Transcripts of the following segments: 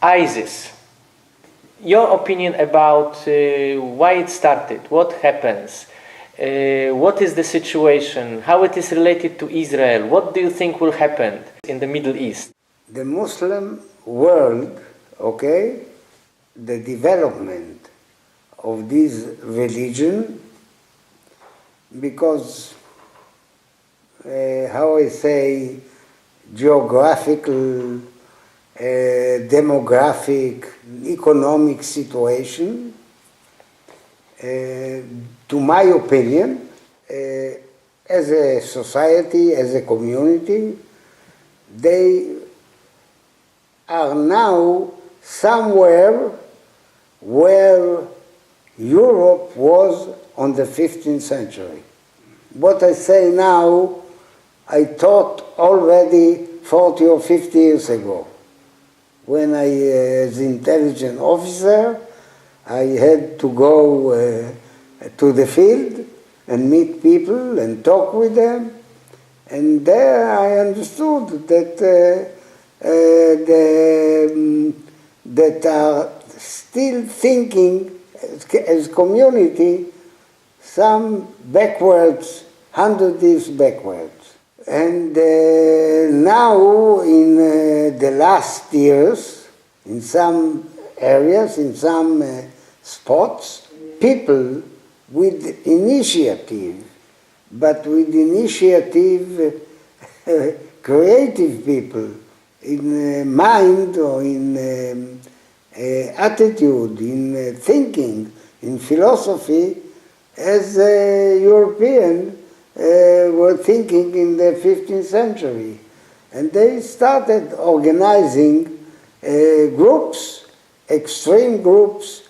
ISIS. Your opinion about why it started, what happens, what is the situation, how it is related to Israel, what do you think will happen in the Middle East? The Muslim world, okay, the development of this religion, because, how I say, geographical, demographic, economic situation, to my opinion, as a society, as a community, they are now somewhere where Europe was on the 15th century. What I say now, I thought already 40 or 50 years ago. When I, as intelligence officer, I had to go to the field and meet people and talk with them. And there I understood that that are still thinking as community some backwards, 100 years backwards. And now in the last years, in some areas, in some spots, people with initiative, but with initiative, creative people, in mind or in attitude, in thinking, in philosophy, as European were thinking in the 15th century. And they started organizing groups, extreme groups,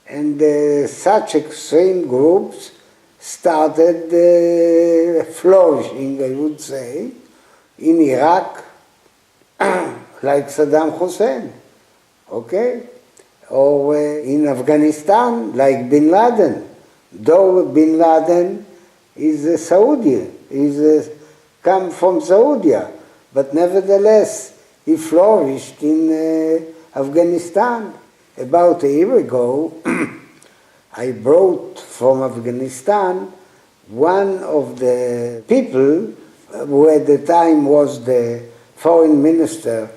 and such extreme groups started flourishing, I would say, in Iraq, like Saddam Hussein, okay? Or in Afghanistan, like Bin Laden, though Bin Laden is a Saudi, is come from Saudi, but nevertheless he flourished in Afghanistan. About a year ago, I brought from Afghanistan one of the people who at the time was the foreign minister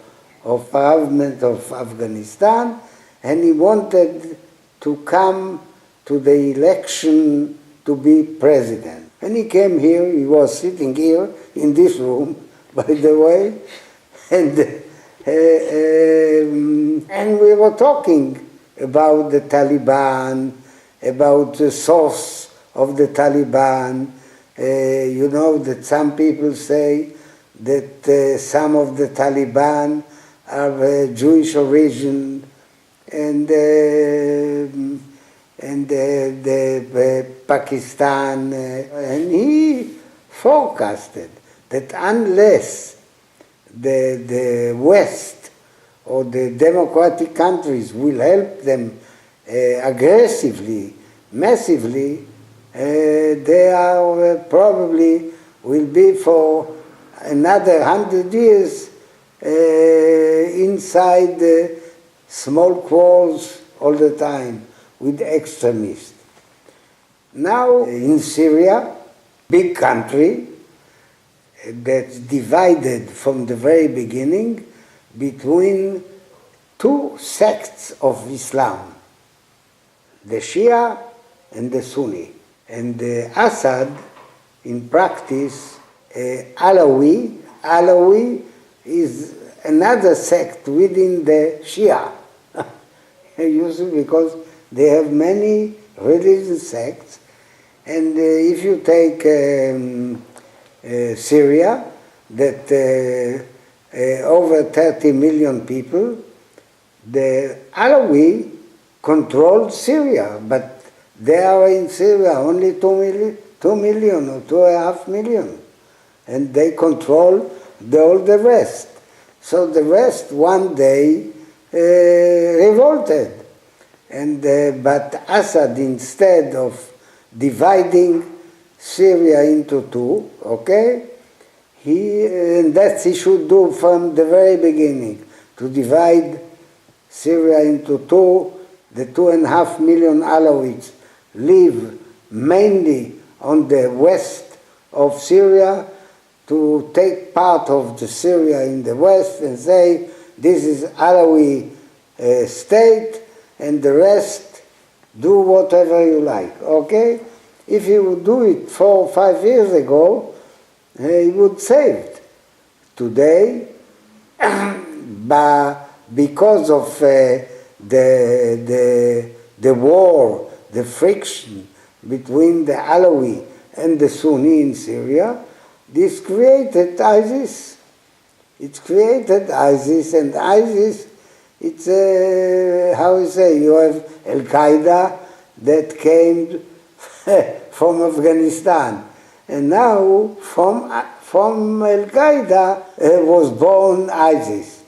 of government of Afghanistan, and he wanted to come to the election to be president. And he came here, he was sitting here in this room, by the way, and we were talking about the Taliban, about the source of the Taliban. You know that some people say that some of the Taliban are Jewish origin, and Pakistan, and he forecasted that unless the West or the democratic countries will help them aggressively, massively, they are probably will be for another 100 years inside small quarrels all the time with extremists. Now in Syria, big country that's divided from the very beginning between two sects of Islam, the Shia and the Sunni. And Assad, in practice, Alawi is another sect within the Shia, usually because they have many religious sects. And if you take Syria, that over 30 million people, the Alawi controlled Syria, but there are in Syria only 2 million or 2.5 million, and they control all the rest. So the rest one day revolted, and but Assad, instead of dividing Syria into two, okay, and that he should do from the very beginning, to divide Syria into two. The 2.5 million Alawites live mainly on the west of Syria, to take part of the Syria in the west and say, this is Alawi state, and the rest do whatever you like, okay? If he would do it 4 or 5 years ago, he would save it. Today, but because of the war, the friction between the Alawi and the Sunni in Syria, this created ISIS. It's created ISIS, and ISIS, it's how you say, you have Al-Qaeda that came from Afghanistan, and now from Al-Qaeda was born ISIS.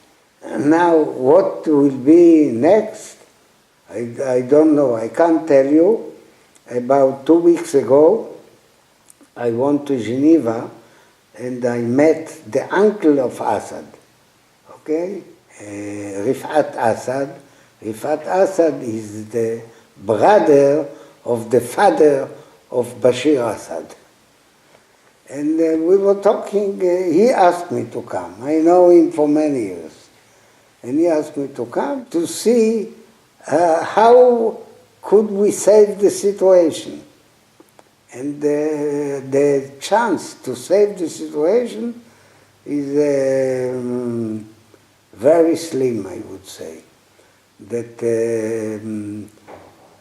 And now what will be next? I don't know, I can't tell you. About 2 weeks ago, I went to Geneva and I met the uncle of Assad, okay? Rifat Assad. Rifat Assad is the brother of the father of Bashir Assad. And we were talking, he asked me to come. I know him for many years. And he asked me to come to see how could we save the situation. And the chance to save the situation is very slim, I would say. That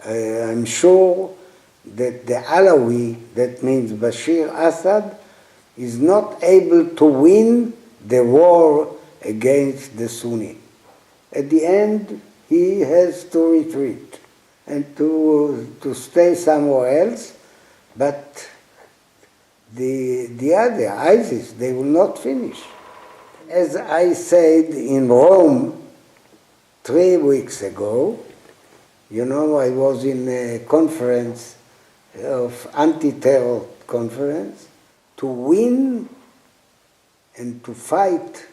I'm sure that the Alawi, that means Bashir Assad, is not able to win the war against the Sunni. At the end, he has to retreat and to stay somewhere else, but the other, ISIS, they will not finish. As I said in Rome 3 weeks ago, you know, I was in a conference of anti-terror conference. To win and to fight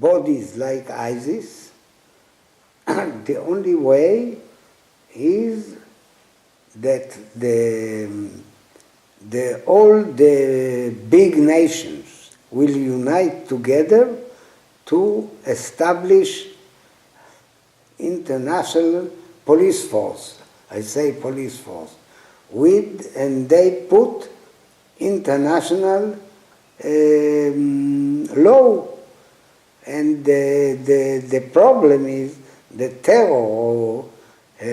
bodies like ISIS, the only way is that all the big nations will unite together to establish international police force. I say police force. And they put international law. And the problem is the terror or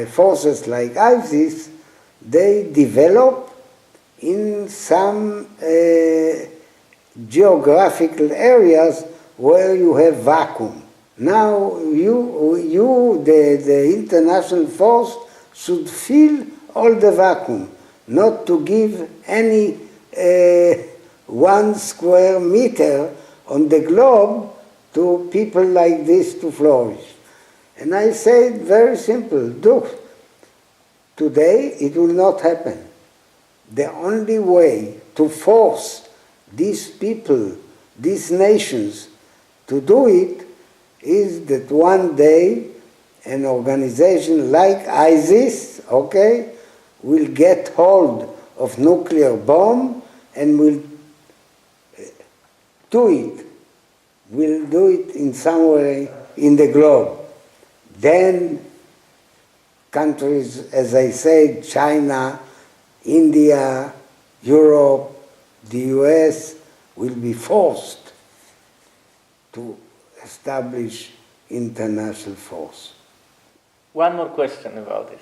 forces like ISIS, they develop in some geographical areas where you have vacuum. Now the international force should fill all the vacuum, not to give any 1 square meter on the globe to people like this to flourish. And I said, very simple, look, today it will not happen. The only way to force these people, these nations, to do it is that one day an organization like ISIS, okay, will get hold of nuclear bomb and will do it in somewhere in the globe. Then countries, as I said, China, India, Europe, the US, will be forced to establish international force. One more question about this.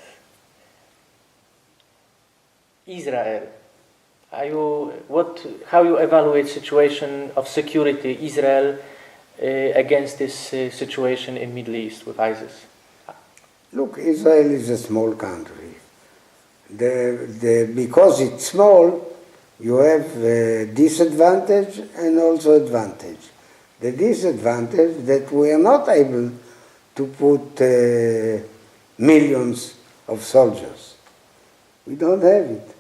Israel. How you evaluate situation of security Israel against this situation in Middle East with ISIS? Look, Israel is a small country. Because it's small, you have disadvantage and also advantage. The disadvantage that we are not able to put millions of soldiers. We don't have it.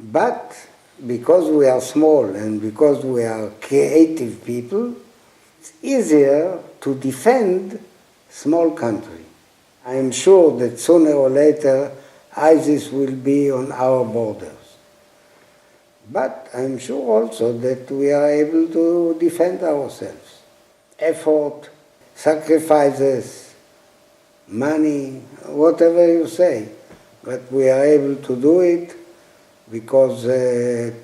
But because we are small and because we are creative people, it's easier to defend small country. I am sure that sooner or later ISIS will be on our borders. But I'm sure also that we are able to defend ourselves. Effort, sacrifices, money, whatever you say, but we are able to do it because in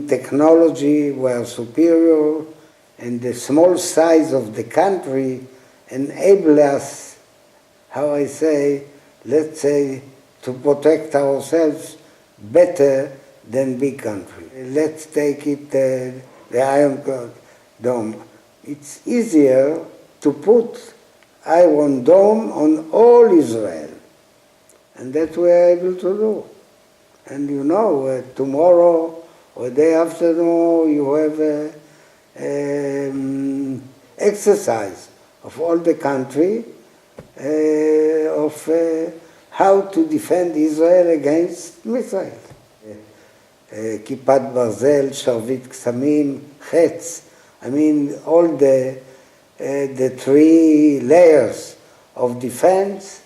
technology we are superior, and the small size of the country enable us, how I say, let's say, to protect ourselves better than big country. Let's take it, the Iron Dome. It's easier to put Iron Dome on all Israel, and that we are able to do. And you know, tomorrow or day after tomorrow, you have exercise of all the country of how to defend Israel against missiles. כיפת ברזל, שרביט קסמים, חץ. I mean, all the 3 layers of defense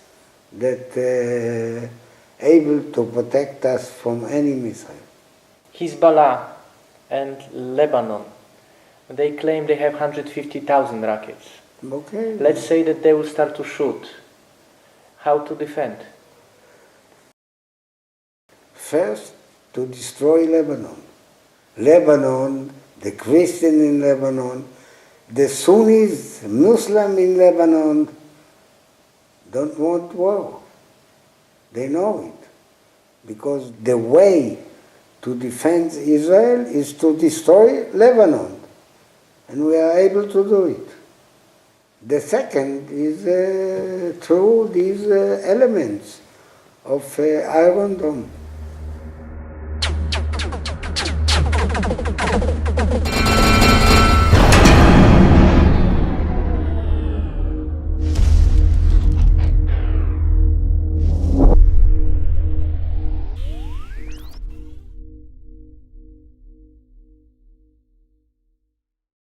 that able to protect us from any missile. Hezbollah and Lebanon, they claim they have 150,000 rockets. Okay. Let's say that they will start to shoot. How to defend? First, to destroy Lebanon. Lebanon, the Christian in Lebanon, the Sunnis, Muslim in Lebanon, don't want war. They know it. Because the way to defend Israel is to destroy Lebanon. And we are able to do it. The second is through these elements of Iron Dome.